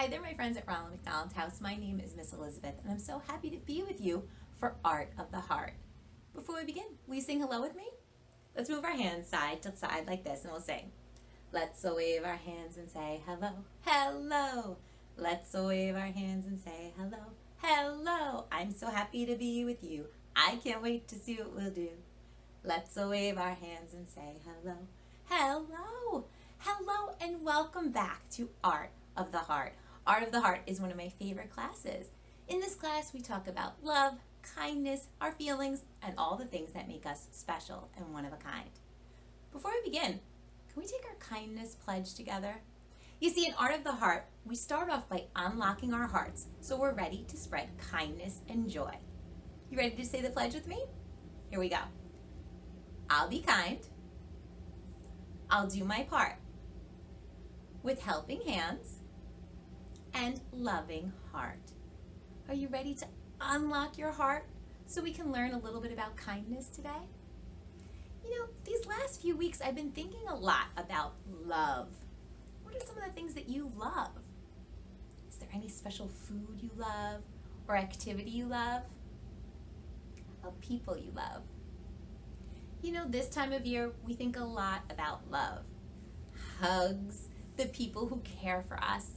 Hi there, my friends at Ronald McDonald's house. My name is Miss Elizabeth, and I'm so happy to be with you for Art of the Heart. Before we begin, will you sing hello with me? Let's move our hands side to side like this, and we'll sing. Let's wave our hands and say hello, hello. Let's wave our hands and say hello, hello. I'm so happy to be with you. I can't wait to see what we'll do. Let's wave our hands and say hello, hello, hello, and welcome back to Art of the Heart. Art of the Heart is one of my favorite classes. In this class, we talk about love, kindness, our feelings, and all the things that make us special and one of a kind. Before we begin, can we take our kindness pledge together? You see, in Art of the Heart, we start off by unlocking our hearts so we're ready to spread kindness and joy. You ready to say the pledge with me? Here we go. I'll be kind. I'll do my part with helping hands and loving heart. Are you ready to unlock your heart so we can learn a little bit about kindness today? You know, these last few weeks I've been thinking a lot about love. What are some of the things that you love? Is there any special food you love or activity you love? How about people you love? You know, this time of year we think a lot about love. Hugs, the people who care for us.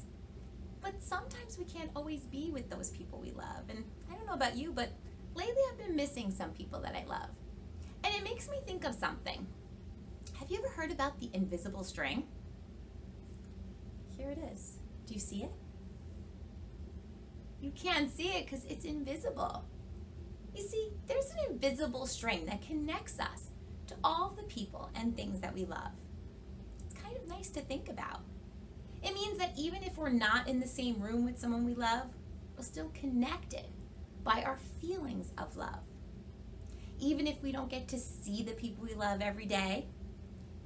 But sometimes we can't always be with those people we love. And I don't know about you, but lately I've been missing some people that I love. And it makes me think of something. Have you ever heard about the invisible string? Here it is. Do you see it? You can't see it because it's invisible. You see, there's an invisible string that connects us to all the people and things that we love. It's kind of nice to think about. It means that even if we're not in the same room with someone we love, we're still connected by our feelings of love. Even if we don't get to see the people we love every day,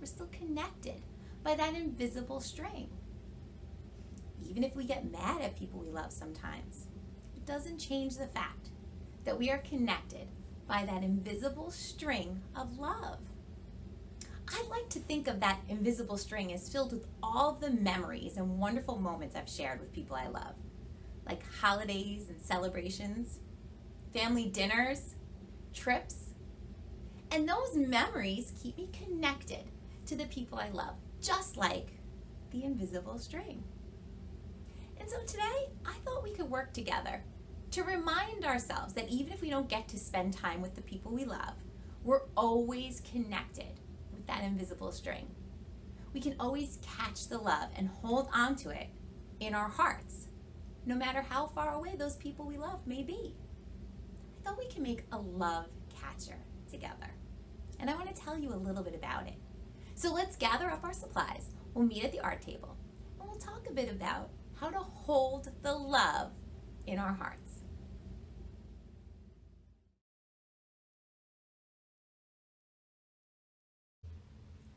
we're still connected by that invisible string. Even if we get mad at people we love sometimes, it doesn't change the fact that we are connected by that invisible string of love. I like to think of that invisible string as filled with all the memories and wonderful moments I've shared with people I love, like holidays and celebrations, family dinners, trips. And those memories keep me connected to the people I love, just like the invisible string. And so today, I thought we could work together to remind ourselves that even if we don't get to spend time with the people we love, we're always connected with that invisible string. We can always catch the love and hold on to it in our hearts, no matter how far away those people we love may be. I thought we can make a love catcher together, and I want to tell you a little bit about it. So let's gather up our supplies. We'll meet at the art table, and we'll talk a bit about how to hold the love in our hearts.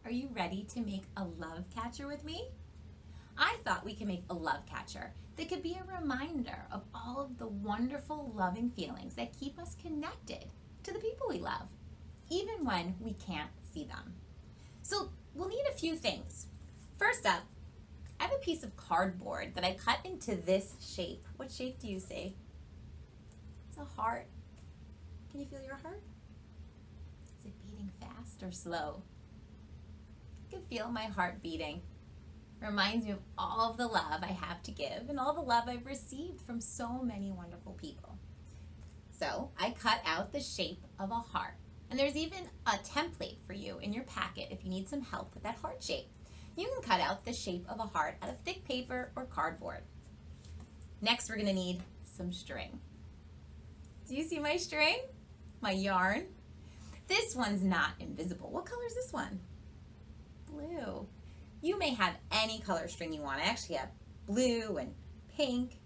Are you ready to make a love catcher with me? I thought we could make a love catcher that could be a reminder of all of the wonderful, loving feelings that keep us connected to the people we love, even when we can't see them. So we'll need a few things. First up, I have a piece of cardboard that I cut into this shape. What shape do you see? It's a heart. Can you feel your heart? Is it beating fast or slow? I can feel my heart beating. Reminds me of all of the love I have to give and all the love I've received from so many wonderful people. So I cut out the shape of a heart. And there's even a template for you in your packet if you need some help with that heart shape. You can cut out the shape of a heart out of thick paper or cardboard. Next, we're going to need some string. Do you see my string? My yarn? This one's not invisible. What color is this one? Blue. You may have any color string you want. I actually have blue and pink,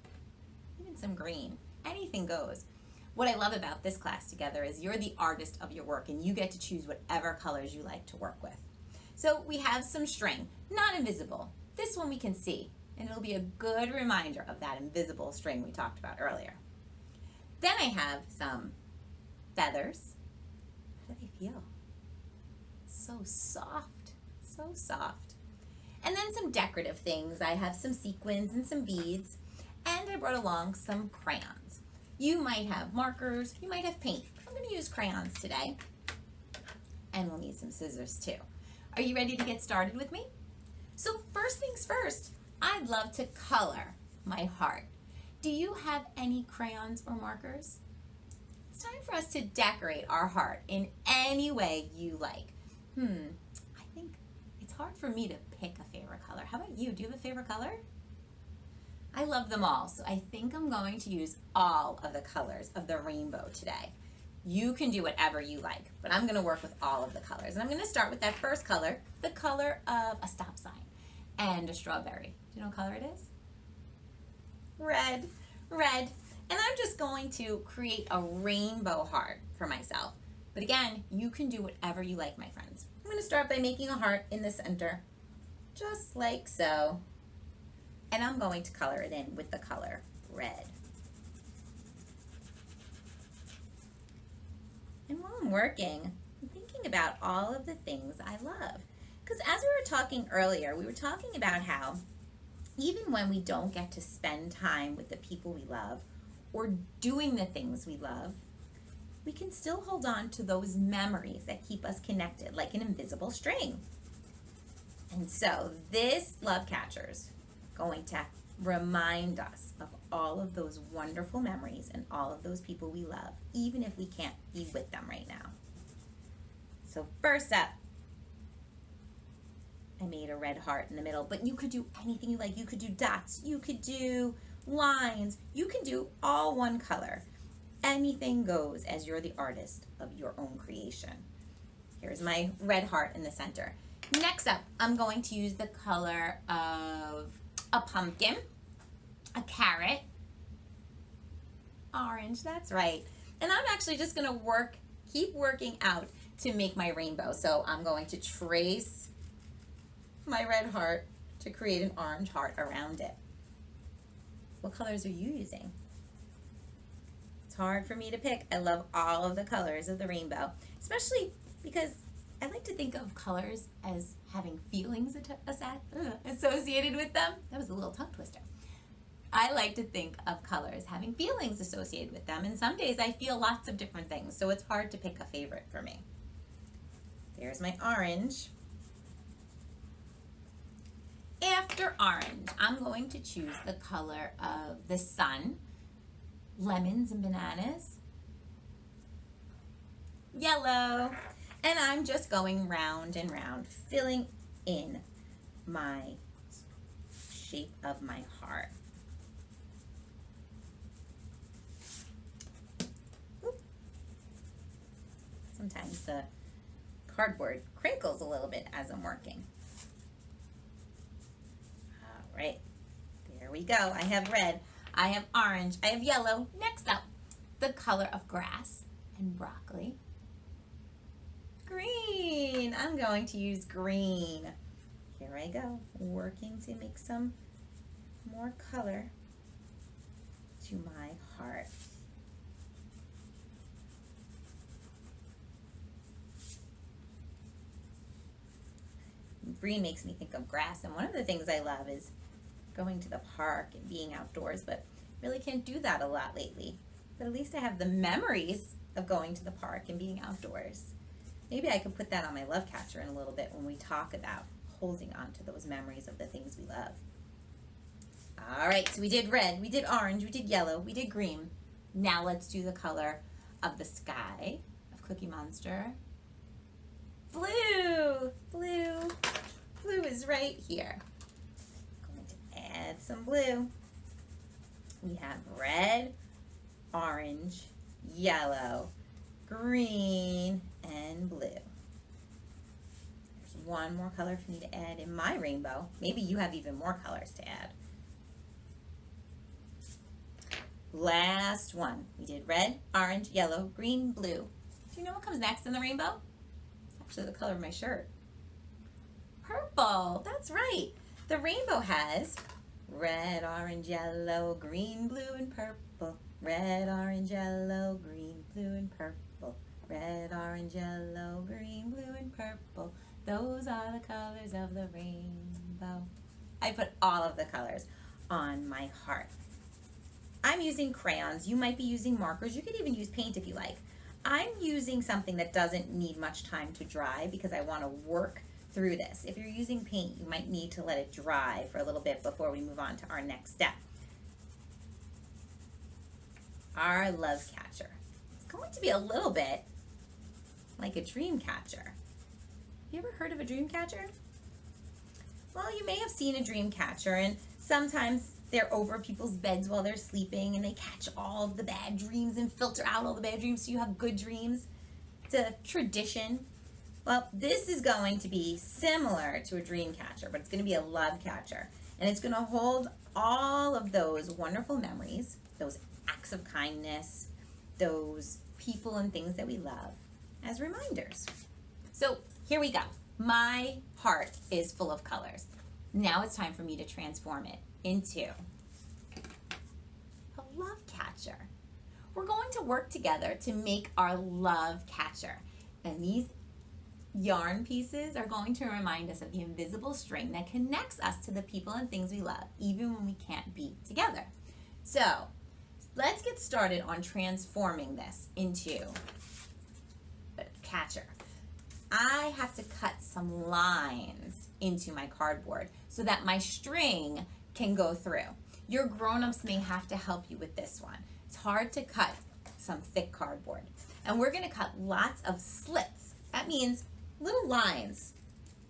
even some green. Anything goes. What I love about this class together is you're the artist of your work and you get to choose whatever colors you like to work with. So we have some string, not invisible. This one we can see, and it'll be a good reminder of that invisible string we talked about earlier. Then I have some feathers. How do they feel? So soft, so soft. And then some decorative things. I have some sequins and some beads. And I brought along some crayons. You might have markers, you might have paint. I'm going to use crayons today. And we'll need some scissors too. Are you ready to get started with me? So first things first, I'd love to color my heart. Do you have any crayons or markers? It's time for us to decorate our heart in any way you like. I think it's hard for me to pick a favorite color. How about you? Do you have a favorite color? I love them all, so I think I'm going to use all of the colors of the rainbow today. You can do whatever you like, but I'm going to work with all of the colors. And I'm going to start with that first color, the color of a stop sign and a strawberry. Do you know what color it is? Red. And I'm just going to create a rainbow heart for myself. But again, you can do whatever you like, my friends. I'm going to start by making a heart in the center, just like so. And I'm going to color it in with the color red. And while I'm working, I'm thinking about all of the things I love. Because as we were talking earlier, we were talking about how even when we don't get to spend time with the people we love or doing the things we love, we can still hold on to those memories that keep us connected like an invisible string. And so this love catcher's going to remind us of all of those wonderful memories and all of those people we love, even if we can't be with them right now. So first up, I made a red heart in the middle, but you could do anything you like. You could do dots, you could do lines, you can do all one color. Anything goes as you're the artist of your own creation. Here's my red heart in the center. Next up, I'm going to use the color of a pumpkin, a carrot, orange, that's right. And I'm actually just gonna keep working out to make my rainbow. So I'm going to trace my red heart to create an orange heart around it. What colors are you using? It's hard for me to pick. I love all of the colors of the rainbow, especially because I like to think of colors as having feelings associated with them. That was a little tongue twister. I like to think of colors having feelings associated with them, and some days I feel lots of different things, so it's hard to pick a favorite for me. There's my orange. After orange, I'm going to choose the color of the sun, lemons and bananas, yellow, and I'm just going round and round, filling in my shape of my heart. Sometimes the cardboard crinkles a little bit as I'm working. All right, there we go. I have red, I have orange, I have yellow. Next up, the color of grass and broccoli. Green, I'm going to use green. Here I go, working to make some more color to my heart. Green makes me think of grass, and one of the things I love is going to the park and being outdoors, but really can't do that a lot lately. But at least I have the memories of going to the park and being outdoors. Maybe I could put that on my love catcher in a little bit when we talk about holding on to those memories of the things we love. All right, so we did red, we did orange, we did yellow, we did green. Now let's do the color of the sky, of Cookie Monster. Blue, blue, blue is right here. I'm going to add some blue. We have red, orange, yellow, green, and blue. There's one more color for me to add in my rainbow. Maybe you have even more colors to add. Last one. We did red, orange, yellow, green, blue. Do you know what comes next in the rainbow? Actually the color of my shirt. Purple, that's right. The rainbow has red, orange, yellow, green, blue, and purple. Red, orange, yellow, green, blue, and purple. Red, orange, yellow, green, blue, and purple. Those are the colors of the rainbow. I put all of the colors on my heart. I'm using crayons. You might be using markers. You could even use paint if you like. I'm using something that doesn't need much time to dry because I want to work through this. If you're using paint, you might need to let it dry for a little bit before we move on to our next step. Our love catcher. It's going to be a little bit like a dream catcher. You ever heard of a dream catcher? Well, you may have seen a dream catcher, and sometimes they're over people's beds while they're sleeping and they catch all of the bad dreams and filter out all the bad dreams so you have good dreams. It's a tradition. Well, this is going to be similar to a dream catcher, but it's going to be a love catcher. And it's going to hold all of those wonderful memories, those acts of kindness, those people and things that we love as reminders. So here we go. My heart is full of colors. Now it's time for me to transform it into a love catcher. We're going to work together to make our love catcher. And these yarn pieces are going to remind us of the invisible string that connects us to the people and things we love, even when we can't be together. So let's get started on transforming this into a catcher. I have to cut some lines into my cardboard so that my string can go through. Your grown-ups may have to help you with this one. It's hard to cut some thick cardboard. And we're gonna cut lots of slits. That means little lines,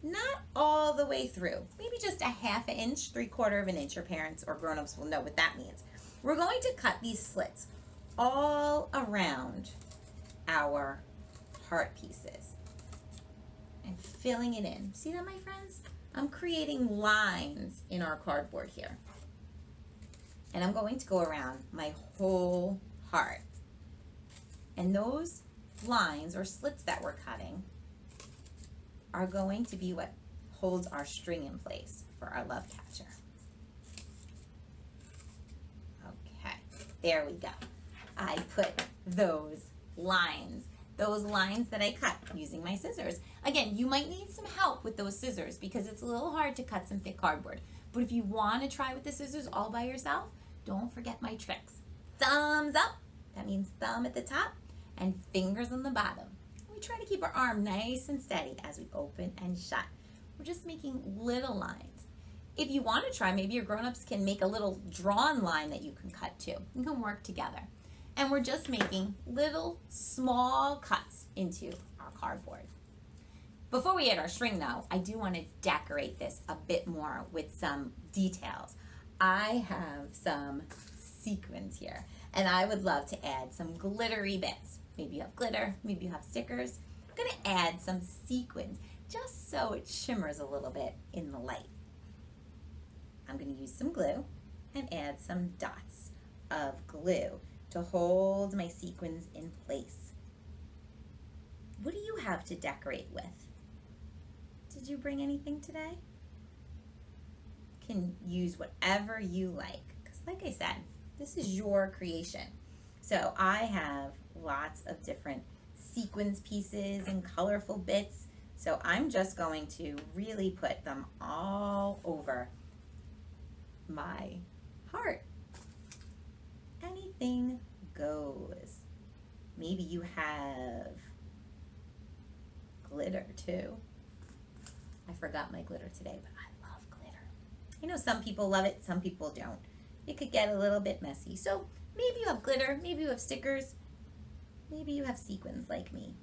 not all the way through, maybe just a half an inch, 3/4 of an inch. Your parents or grown-ups will know what that means. We're going to cut these slits all around our heart pieces and filling it in. See that, my friends? I'm creating lines in our cardboard here. And I'm going to go around my whole heart. And those lines or slits that we're cutting are going to be what holds our string in place for our love catcher. Okay, there we go. I put those lines that I cut using my scissors. Again, you might need some help with those scissors because it's a little hard to cut some thick cardboard. But if you want to try with the scissors all by yourself, don't forget my tricks. Thumbs up, that means thumb at the top, and fingers on the bottom. We try to keep our arm nice and steady as we open and shut. We're just making little lines. If you want to try, maybe your grown-ups can make a little drawn line that you can cut too. You can work together. And we're just making little small cuts into our cardboard. Before we add our string though, I do want to decorate this a bit more with some details. I have some sequins here and I would love to add some glittery bits. Maybe you have glitter, maybe you have stickers. I'm going to add some sequins just so it shimmers a little bit in the light. I'm going to use some glue and add some dots of glue to hold my sequins in place. What do you have to decorate with? Did you bring anything today? You can use whatever you like, because like I said, this is your creation. So I have lots of different sequins pieces and colorful bits, so I'm just going to really put them all over my heart. Anything goes. Maybe you have glitter too. I forgot my glitter today, but I love glitter. I know some people love it, some people don't. It could get a little bit messy. So maybe you have glitter, maybe you have stickers, maybe you have sequins like me.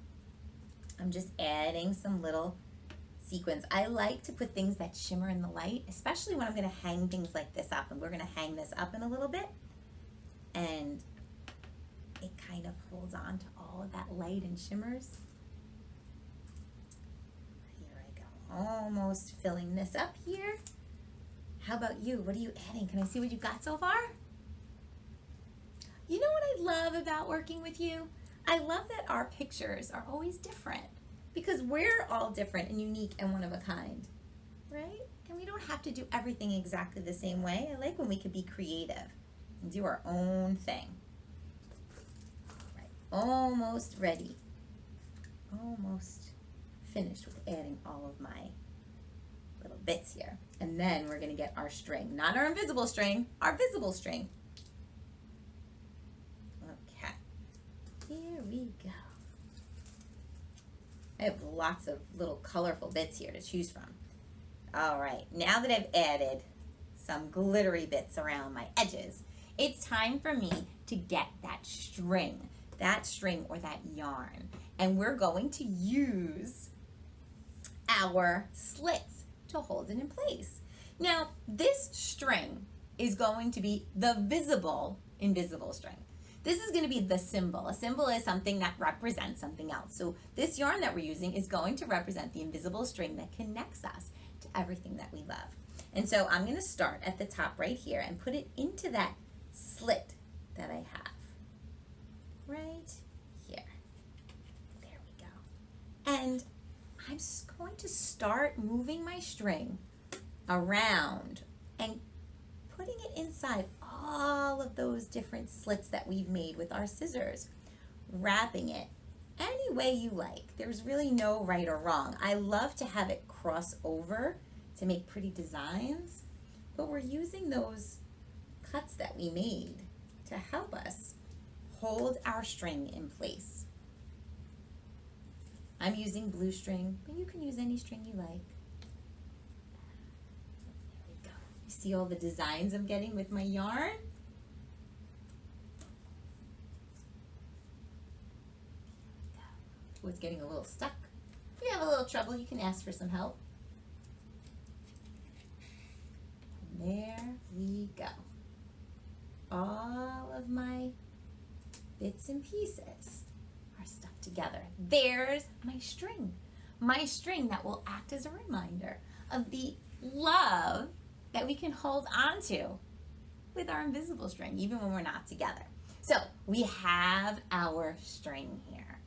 I'm just adding some little sequins. I like to put things that shimmer in the light, especially when I'm going to hang things like this up, and we're going to hang this up in a little bit. And it kind of holds on to all of that light and shimmers. Here I go, almost filling this up here. How about you? What are you adding? Can I see what you got so far? You know what I love about working with you? I love that our pictures are always different because we're all different and unique and one of a kind, right? And we don't have to do everything exactly the same way. I like when we could be creative and do our own thing. All right, almost ready. Almost finished with adding all of my little bits here. And then we're gonna get our string, not our invisible string, our visible string. we go. I have lots of little colorful bits here to choose from. All right, now that I've added some glittery bits around my edges, it's time for me to get that string or that yarn. And we're going to use our slits to hold it in place. Now, this string is going to be the invisible string. This is going to be the symbol. A symbol is something that represents something else. So this yarn that we're using is going to represent the invisible string that connects us to everything that we love. And so I'm going to start at the top right here and put it into that slit that I have. Right here. There we go. And I'm just going to start moving my string around and putting it inside all of those different slits that we've made with our scissors, wrapping it any way you like. There's really no right or wrong. I love to have it cross over to make pretty designs, but we're using those cuts that we made to help us hold our string in place. I'm using blue string, but you can use any string you like. See all the designs I'm getting with my yarn? Oh, it's getting a little stuck. If you have a little trouble, you can ask for some help. And there we go. All of my bits and pieces are stuck together. There's my string that will act as a reminder of the love that we can hold on to with our invisible string, even when we're not together. So we have our string here.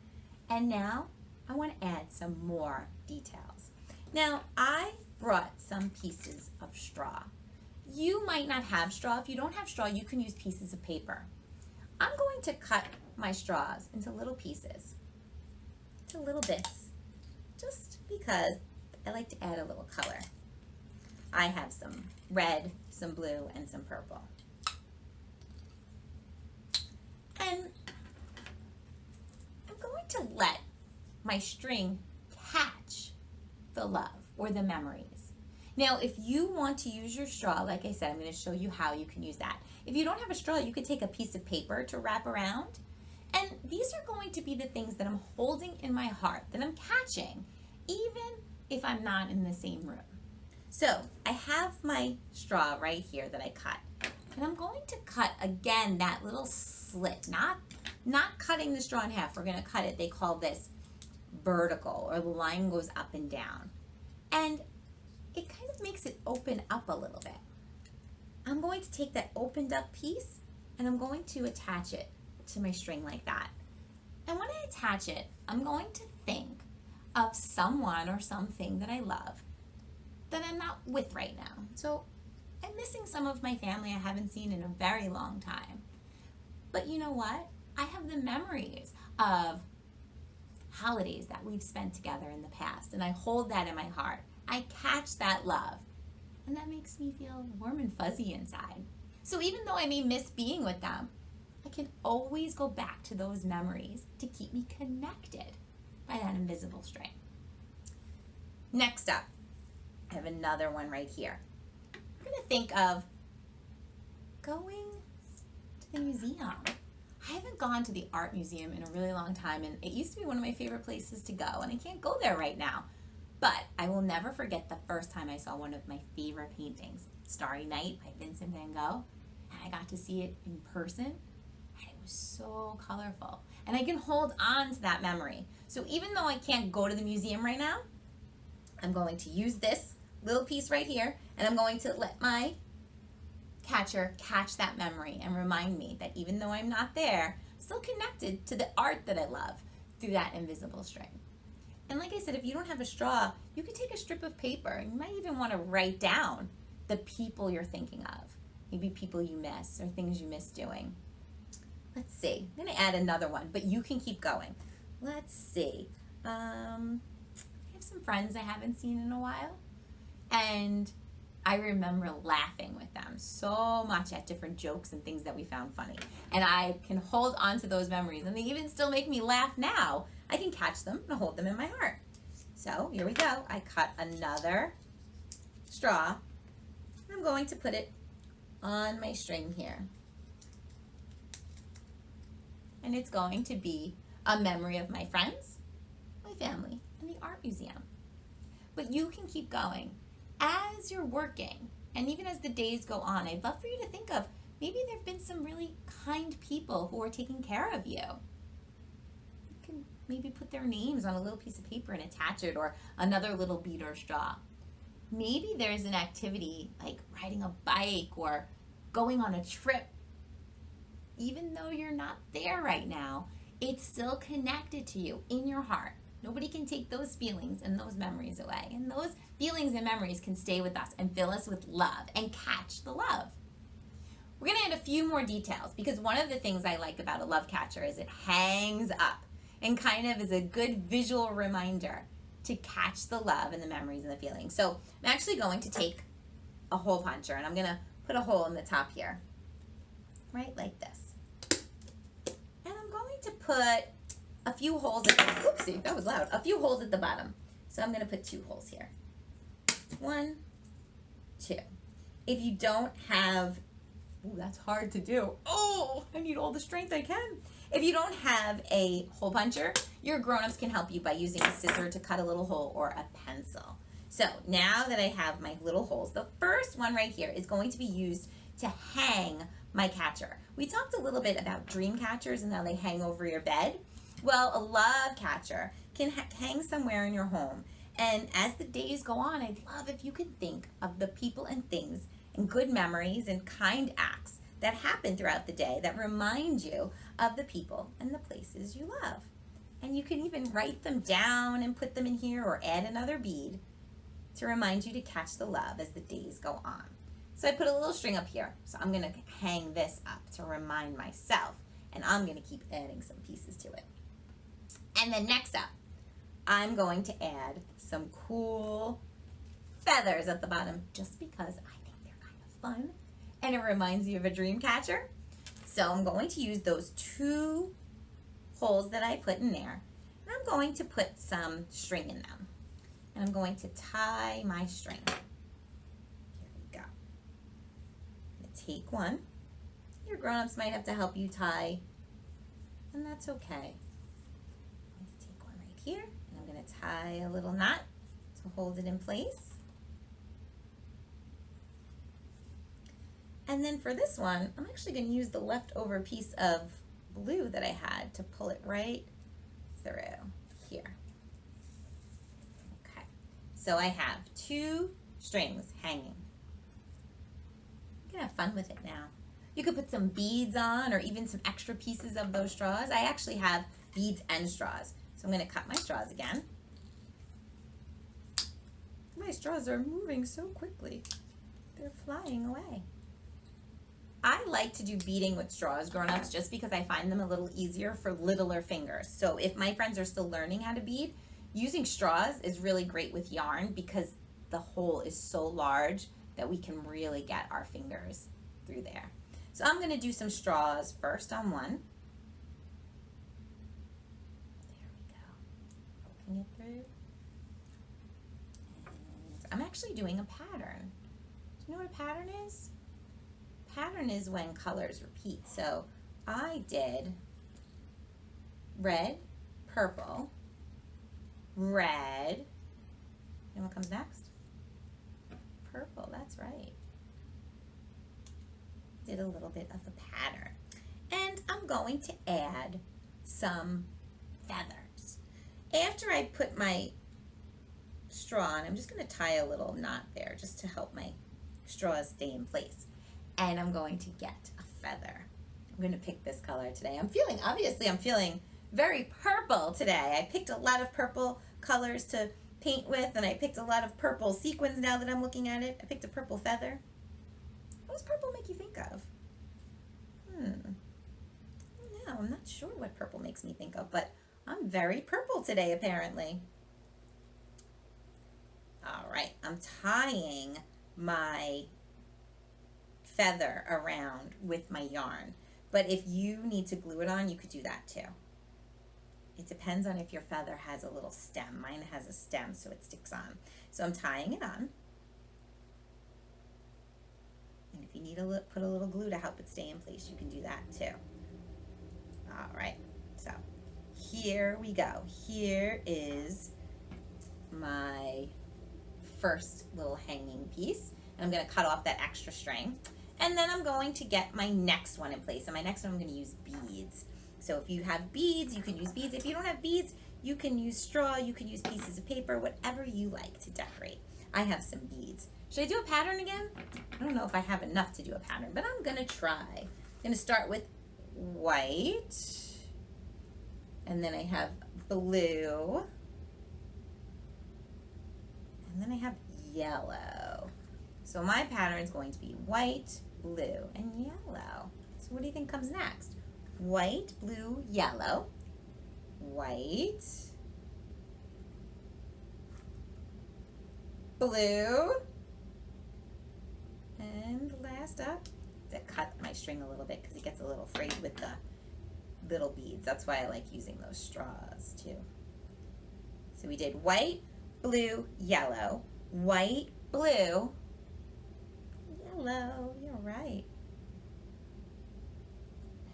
And now I want to add some more details. Now I brought some pieces of straw. You might not have straw. If you don't have straw, you can use pieces of paper. I'm going to cut my straws into little pieces, into little bits, just because I like to add a little color. I have some red, some blue, and some purple. And I'm going to let my string catch the love or the memories. Now, if you want to use your straw, like I said, I'm going to show you how you can use that. If you don't have a straw, you could take a piece of paper to wrap around. And these are going to be the things that I'm holding in my heart, that I'm catching, even if I'm not in the same room. So I have my straw right here that I cut, and I'm going to cut again that little slit, not cutting the straw in half. We're going to cut it. They call this vertical, or the line goes up and down, and it kind of makes it open up a little bit. I'm going to take that opened up piece and I'm going to attach it to my string like that. And when I attach it, I'm going to think of someone or something that I love that I'm not with right now. So I'm missing some of my family I haven't seen in a very long time. But you know what? I have the memories of holidays that we've spent together in the past, and I hold that in my heart. I catch that love, and that makes me feel warm and fuzzy inside. So even though I may miss being with them, I can always go back to those memories to keep me connected by that invisible string. Next up, I have another one right here. I'm going to think of going to the museum. I haven't gone to the art museum in a really long time, and it used to be one of my favorite places to go, and I can't go there right now. But I will never forget the first time I saw one of my favorite paintings, Starry Night by Vincent van Gogh, and I got to see it in person, and it was so colorful. And I can hold on to that memory. So even though I can't go to the museum right now, I'm going to use this little piece right here, and I'm going to let my catcher catch that memory and remind me that even though I'm not there, I'm still connected to the art that I love through that invisible string. And like I said, if you don't have a straw, you could take a strip of paper, and you might even want to write down the people you're thinking of. Maybe people you miss or things you miss doing. Let's see. I'm going to add another one, but you can keep going. Let's see. I have some friends I haven't seen in a while, and I remember laughing with them so much at different jokes and things that we found funny. And I can hold on to those memories, and they even still make me laugh now. I can catch them and hold them in my heart. So here we go. I cut another straw. I'm going to put it on my string here. And it's going to be a memory of my friends, my family, and the art museum. But you can keep going. As you're working, and even as the days go on, I'd love for you to think of maybe there have been some really kind people who are taking care of you. You can maybe put their names on a little piece of paper and attach it, or another little bead or straw. Maybe there's an activity like riding a bike or going on a trip. Even though you're not there right now, it's still connected to you in your heart. Nobody can take those feelings and those memories away. And those feelings and memories can stay with us and fill us with love and catch the love. We're going to add a few more details, because one of the things I like about a love catcher is it hangs up and kind of is a good visual reminder to catch the love and the memories and the feelings. So I'm actually going to take a hole puncher, and I'm going to put a hole in the top here, right like this. And I'm going to put a few holes at the, oopsie, that was loud, a few holes at the bottom. So I'm going to put 2 holes here. 1, 2. If you don't have, ooh, that's hard to do. Oh, I need all the strength I can. If you don't have a hole puncher, your grown-ups can help you by using a scissor to cut a little hole, or a pencil. So now that I have my little holes, the first one right here is going to be used to hang my catcher. We talked a little bit about dream catchers and how they hang over your bed. Well, a love catcher can hang somewhere in your home. And as the days go on, I'd love if you could think of the people and things and good memories and kind acts that happen throughout the day that remind you of the people and the places you love. And you can even write them down and put them in here, or add another bead to remind you to catch the love as the days go on. So I put a little string up here. So I'm going to hang this up to remind myself, and I'm going to keep adding some pieces to it. And then next up, I'm going to add some cool feathers at the bottom, just because I think they're kind of fun and it reminds you of a dream catcher. So I'm going to use those 2 holes that I put in there, and I'm going to put some string in them. And I'm going to tie my string. Here we go. I'm going to take one. Your grown-ups might have to help you tie, and that's okay. Here, and I'm going to tie a little knot to hold it in place. And then for this one, I'm actually going to use the leftover piece of blue that I had to pull it right through here. Okay, so I have 2 strings hanging. You can have fun with it now. You could put some beads on, or even some extra pieces of those straws. I actually have beads and straws. So I'm going to cut my straws again. My straws are moving so quickly. They're flying away. I like to do beading with straws, grown-ups, just because I find them a little easier for littler fingers. So if my friends are still learning how to bead, using straws is really great with yarn, because the hole is so large that we can really get our fingers through there. So I'm going to do some straws first on one. It through. And I'm actually doing a pattern. Do you know what a pattern is? Pattern is when colors repeat. So I did red, purple, red, and what comes next? Purple, that's right. Did a little bit of a pattern. And I'm going to add some feathers. After I put my straw on, I'm just going to tie a little knot there just to help my straws stay in place. And I'm going to get a feather. I'm going to pick this color today. Obviously I'm feeling very purple today. I picked a lot of purple colors to paint with, and I picked a lot of purple sequins now that I'm looking at it. I picked a purple feather. What does purple make you think of? No, I'm not sure what purple makes me think of, but I'm very purple today, apparently. All right, I'm tying my feather around with my yarn. But if you need to glue it on, you could do that too. It depends on if your feather has a little stem. Mine has a stem, so it sticks on. So I'm tying it on. And if you need to put a little glue to help it stay in place, you can do that too. All right, so here we go. Here is my first little hanging piece. And I'm going to cut off that extra string. And then I'm going to get my next one in place. And my next one I'm going to use beads. So if you have beads, you can use beads. If you don't have beads, you can use straw, you can use pieces of paper, whatever you like to decorate. I have some beads. Should I do a pattern again? I don't know if I have enough to do a pattern, but I'm going to try. I'm going to start with white. And then I have blue. And then I have yellow. So my pattern is going to be white, blue, and yellow. So what do you think comes next? White, blue, yellow. White, blue, and last up, to cut my string a little bit because it gets a little frayed with the little beads. That's why I like using those straws too. So we did white, blue, yellow, white, blue, yellow. You're right.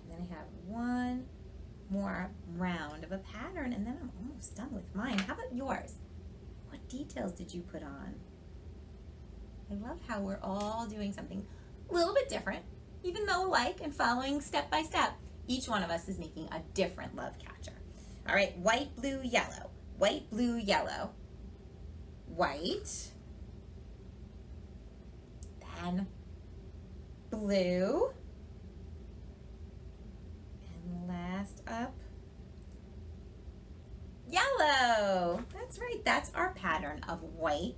And then I have one more round of a pattern, and then I'm almost done with mine. How about yours? What details did you put on? I love how we're all doing something a little bit different, even though alike and following step by step. Each one of us is making a different love catcher. All right, white, blue, yellow. White, blue, yellow. White. Then blue. And last up, yellow. That's right, that's our pattern of white,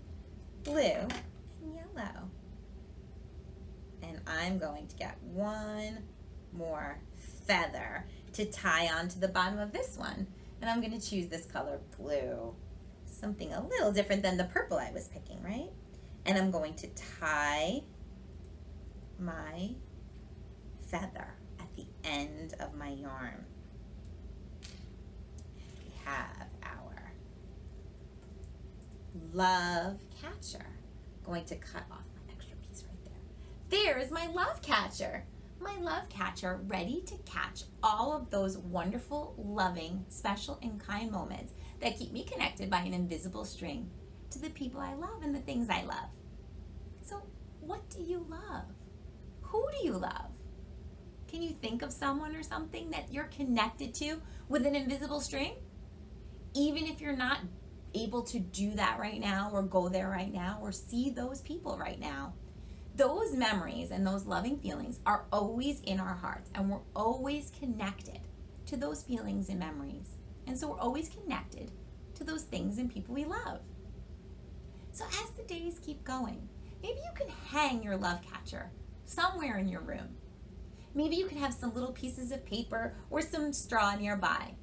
blue, and yellow. And I'm going to get one more feather to tie onto the bottom of this one. And I'm going to choose this color blue. Something a little different than the purple I was picking, right? And I'm going to tie my feather at the end of my yarn. And we have our love catcher. Going to cut off my extra piece right there. There's my love catcher. My love catcher ready to catch all of those wonderful, loving, special, and kind moments that keep me connected by an invisible string to the people I love and the things I love. So what do you love? Who do you love? Can you think of someone or something that you're connected to with an invisible string? Even if you're not able to do that right now or go there right now or see those people right now, those memories and those loving feelings are always in our hearts, and we're always connected to those feelings and memories. And so we're always connected to those things and people we love. So as the days keep going, maybe you can hang your love catcher somewhere in your room. Maybe you can have some little pieces of paper or some straw nearby.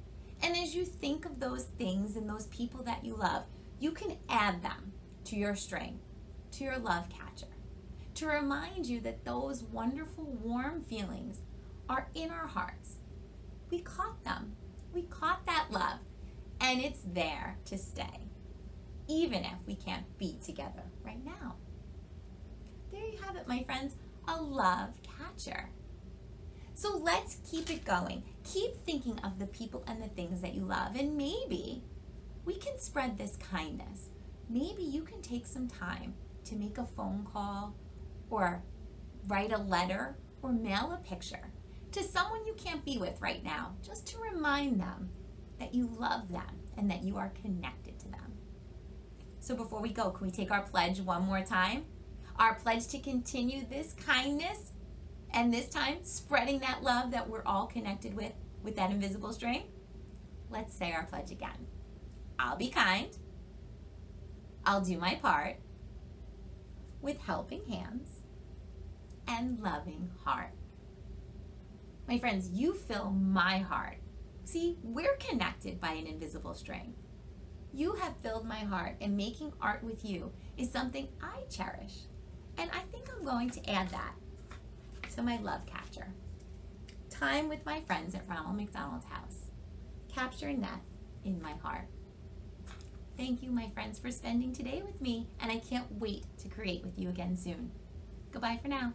And as you think of those things and those people that you love, you can add them to your string, to your love catcher, to remind you that those wonderful, warm feelings are in our hearts. We caught them. We caught that love, and it's there to stay, even if we can't be together right now. There you have it, my friends, a love catcher. So let's keep it going. Keep thinking of the people and the things that you love, and maybe we can spread this kindness. Maybe you can take some time to make a phone call or write a letter or mail a picture to someone you can't be with right now, just to remind them that you love them and that you are connected to them. So before we go, can we take our pledge one more time? Our pledge to continue this kindness, and this time spreading that love that we're all connected with that invisible string. Let's say our pledge again. I'll be kind. I'll do my part with helping hands and loving heart. My friends, you fill my heart. See, we're connected by an invisible string. You have filled my heart, and making art with you is something I cherish. And I think I'm going to add that to my love capture. Time with my friends at Ronald McDonald's house. Capturing that in my heart. Thank you, my friends, for spending today with me, and I can't wait to create with you again soon. Goodbye for now.